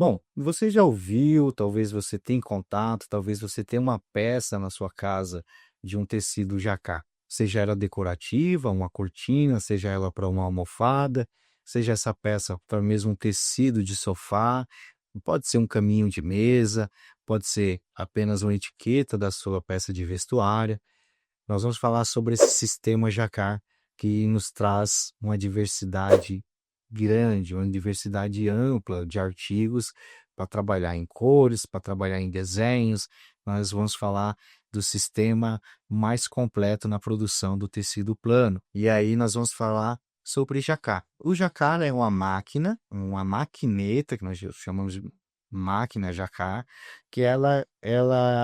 Bom, você já ouviu, talvez você tenha contato, talvez você tenha uma peça na sua casa de um tecido jacquard, seja ela decorativa, uma cortina, seja ela para uma almofada, seja essa peça para mesmo um tecido de sofá, pode ser um caminho de mesa, pode ser apenas uma etiqueta da sua peça de vestuário. Nós vamos falar sobre esse sistema jacquard que nos traz uma diversidade grande, uma diversidade ampla de artigos para trabalhar em cores, para trabalhar em desenhos. Nós vamos falar do sistema mais completo na produção do tecido plano. E aí nós vamos falar sobre jacquard. O jacquard é uma maquineta, que nós chamamos de máquina jacquard, que ela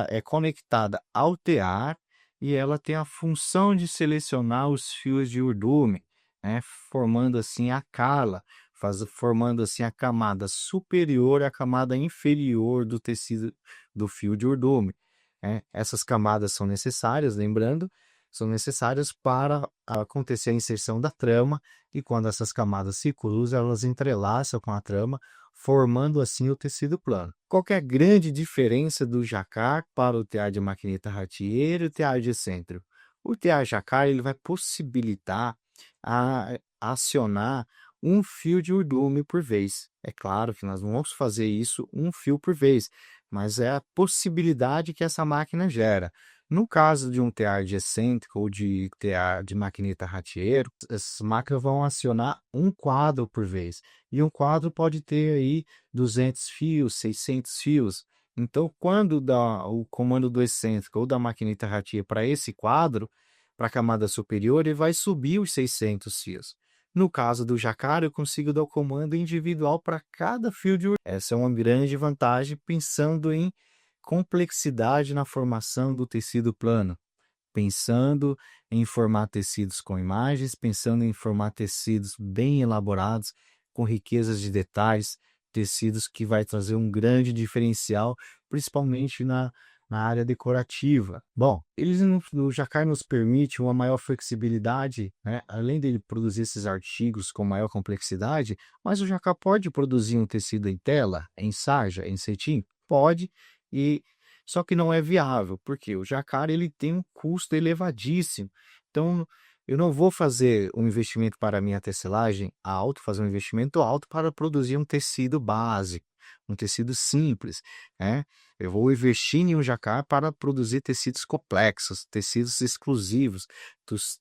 é conectada ao tear e ela tem a função de selecionar os fios de urdume, né, formando assim a cala, formando assim a camada superior à camada inferior do tecido do fio de urdume, né. Essas camadas são necessárias, lembrando, são necessárias para acontecer a inserção da trama, e quando essas camadas se cruzam, elas entrelaçam com a trama, formando assim o tecido plano. Qual que é a grande diferença do jacquard para o tear de maquineta Ratier e o tear de excêntrico? O tear jacquard ele vai possibilitar acionar um fio de urdume por vez. É claro que nós não vamos fazer isso um fio por vez, mas é a possibilidade que essa máquina gera. No caso de um tear de excêntrico ou de tear de maquineta Ratier, essas máquinas vão acionar um quadro por vez. E um quadro pode ter aí 200 fios, 600 fios. Então, quando dá o comando do excêntrico ou da maquineta Ratier para esse quadro, para a camada superior, ele vai subir os 600 fios. No caso do jacquard, eu consigo dar o comando individual para cada fio de urdume. Essa é uma grande vantagem pensando em complexidade na formação do tecido plano, pensando em formar tecidos com imagens, pensando em formar tecidos bem elaborados, com riquezas de detalhes, tecidos que vai trazer um grande diferencial, principalmente na área decorativa. Bom, o jacquard nos permite uma maior flexibilidade, né? Além dele produzir esses artigos com maior complexidade, mas o jacquard pode produzir um tecido em tela, em sarja, em cetim? Pode, e só que não é viável, porque o jacquard ele tem um custo elevadíssimo. Então, eu não vou fazer um investimento para a minha tecelagem alto, fazer um investimento alto para produzir um tecido básico, um tecido simples, né? Eu vou investir em um jacquard para produzir tecidos complexos, tecidos exclusivos,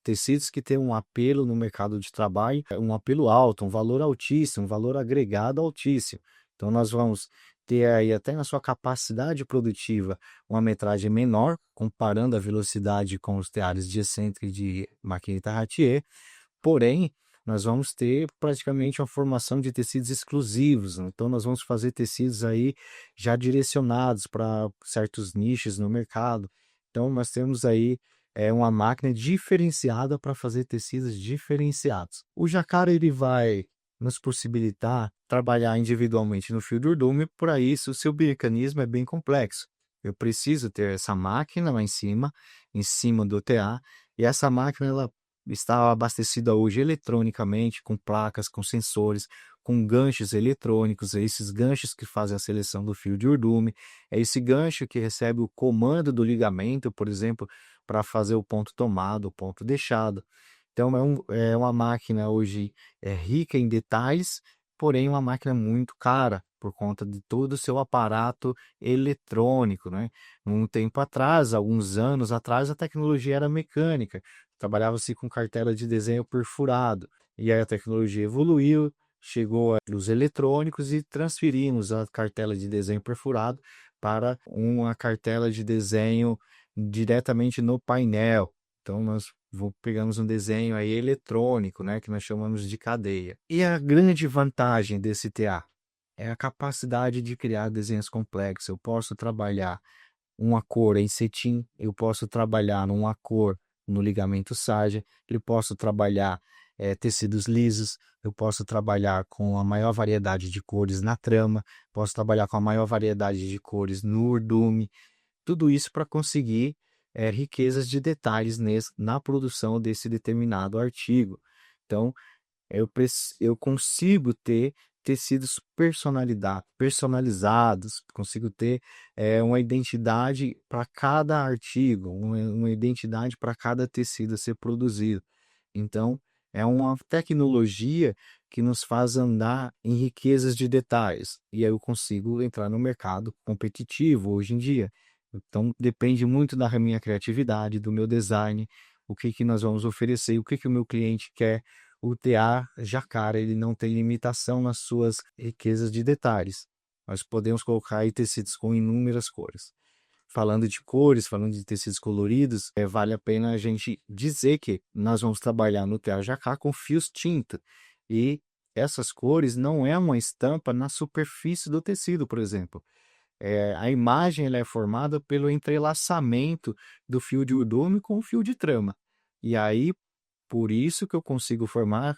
tecidos que têm um apelo no mercado de trabalho, um apelo alto, um valor altíssimo, um valor agregado altíssimo. Então, nós vamos ter aí até na sua capacidade produtiva uma metragem menor, comparando a velocidade com os teares de excêntrico e de maquineta Ratier, porém, nós vamos ter praticamente uma formação de tecidos exclusivos, né? Então nós vamos fazer tecidos aí já direcionados para certos nichos no mercado. Então nós temos aí uma máquina diferenciada para fazer tecidos diferenciados. O jacquard ele vai nos possibilitar trabalhar individualmente no fio de urdume, para isso o seu mecanismo é bem complexo. Eu preciso ter essa máquina lá em cima do TA, e essa máquina ela está abastecida hoje eletronicamente, com placas, com sensores, com ganchos eletrônicos, é esses ganchos que fazem a seleção do fio de urdume, é esse gancho que recebe o comando do ligamento, por exemplo, para fazer o ponto tomado, o ponto deixado. Então é uma máquina hoje rica em detalhes, porém uma máquina muito cara, por conta de todo o seu aparato eletrônico, né? Um tempo atrás, alguns anos atrás, a tecnologia era mecânica, trabalhava-se com cartela de desenho perfurado, e aí a tecnologia evoluiu, chegou os eletrônicos e transferimos a cartela de desenho perfurado para uma cartela de desenho diretamente no painel. Então nós pegamos um desenho aí eletrônico, né, que nós chamamos de cadeia. E a grande vantagem desse TA é a capacidade de criar desenhos complexos. Eu posso trabalhar uma cor em cetim, eu posso trabalhar numa cor no ligamento sarja, eu posso trabalhar tecidos lisos, eu posso trabalhar com a maior variedade de cores na trama, posso trabalhar com a maior variedade de cores no urdume, tudo isso para conseguir riquezas de detalhes na produção desse determinado artigo. Então, eu consigo ter tecidos personalizados, consigo ter uma identidade para cada artigo, uma identidade para cada tecido a ser produzido. Então, é uma tecnologia que nos faz andar em riquezas de detalhes, e aí eu consigo entrar no mercado competitivo hoje em dia. Então, depende muito da minha criatividade, do meu design, o que que nós vamos oferecer, o que que o meu cliente quer. O tear jacquard, ele não tem limitação nas suas riquezas de detalhes. Nós podemos colocar aí tecidos com inúmeras cores. Falando de cores, falando de tecidos coloridos, vale a pena a gente dizer que nós vamos trabalhar no tear jacquard com fios tinta. E essas cores não é uma estampa na superfície do tecido, por exemplo. A imagem ela é formada pelo entrelaçamento do fio de urdume com o fio de trama. E aí, por isso que eu consigo formar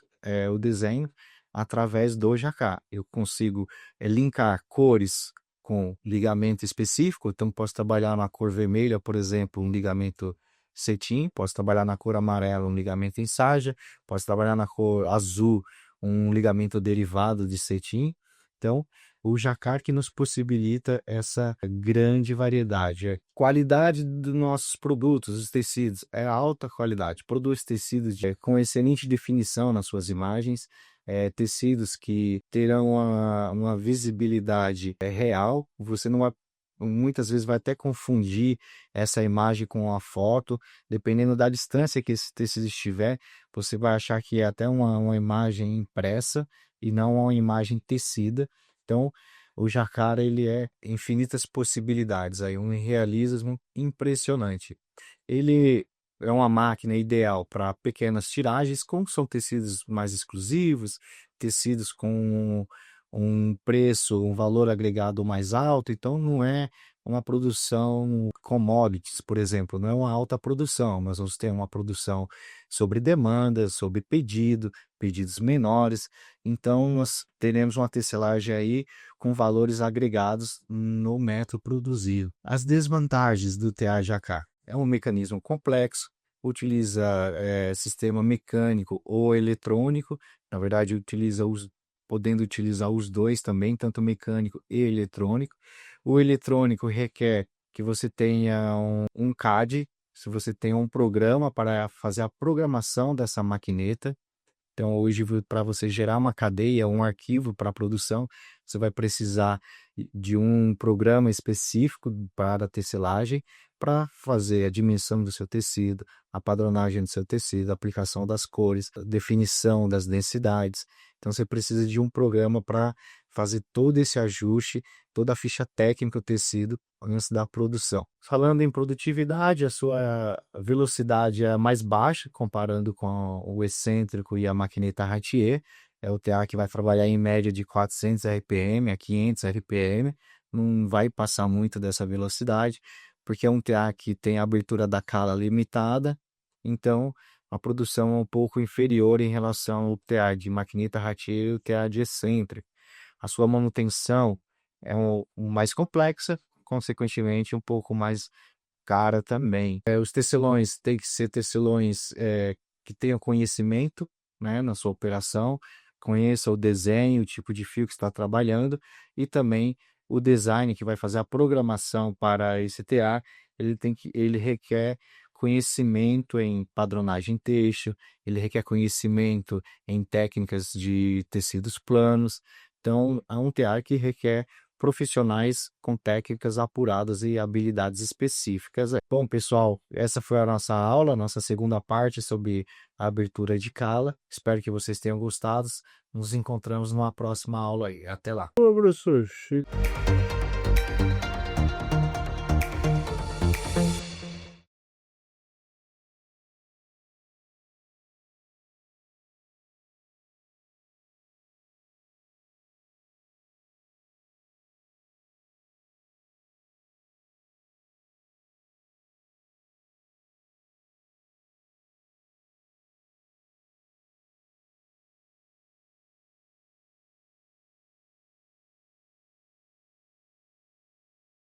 o desenho através do jacquard. Eu consigo linkar cores com ligamento específico, então posso trabalhar na cor vermelha, por exemplo, um ligamento cetim, posso trabalhar na cor amarela, um ligamento em sarja, posso trabalhar na cor azul, um ligamento derivado de cetim. Então, o jacquard que nos possibilita essa grande variedade. A qualidade dos nossos produtos, os tecidos, é alta qualidade. Produz tecidos com excelente definição nas suas imagens, tecidos que terão uma visibilidade real. Você não vai, muitas vezes vai até confundir essa imagem com a foto, dependendo da distância que esse tecido estiver, você vai achar que é até uma imagem impressa e não uma imagem tecida. Então, o jacquard ele é infinitas possibilidades, aí um realismo impressionante. Ele é uma máquina ideal para pequenas tiragens, como são tecidos mais exclusivos, tecidos com um preço, um valor agregado mais alto, então não é uma produção commodities, por exemplo, não é uma alta produção, nós vamos ter uma produção sobre demanda, sobre pedido, pedidos menores, então nós teremos uma tecelagem aí com valores agregados no metro produzido. As desvantagens do tear jacquard: é um mecanismo complexo, utiliza sistema mecânico ou eletrônico, na verdade podendo utilizar os dois também, tanto mecânico e eletrônico. O eletrônico requer que você tenha um CAD, se você tem um programa para fazer a programação dessa maquineta. Então, hoje, para você gerar uma cadeia, um arquivo para produção, você vai precisar de um programa específico para a tecelagem, para fazer a dimensão do seu tecido, a padronagem do seu tecido, a aplicação das cores, a definição das densidades. Então, você precisa de um programa para fazer todo esse ajuste, toda a ficha técnica do tecido antes da produção. Falando em produtividade, a sua velocidade é mais baixa comparando com o excêntrico e a maquineta Ratier. É o TA que vai trabalhar em média de 400 RPM a 500 RPM, não vai passar muito dessa velocidade, porque é um TA que tem a abertura da cala limitada, então a produção é um pouco inferior em relação ao TA de maquineta Ratier e o TA de excêntrico. A sua manutenção é mais complexa, consequentemente um pouco mais cara também. Os tecelões têm que ser tecelões que tenham conhecimento, né, na sua operação, conheça o desenho, o tipo de fio que está trabalhando e também o design que vai fazer a programação para esse TA, ele requer conhecimento em padronagem têxtil, ele requer conhecimento em técnicas de tecidos planos. Então, é um TA que requer profissionais com técnicas apuradas e habilidades específicas. Bom, pessoal, essa foi a nossa aula, nossa segunda parte sobre a abertura de cala. Espero que vocês tenham gostado. Nos encontramos numa próxima aula aí. Até lá. Olá, professor.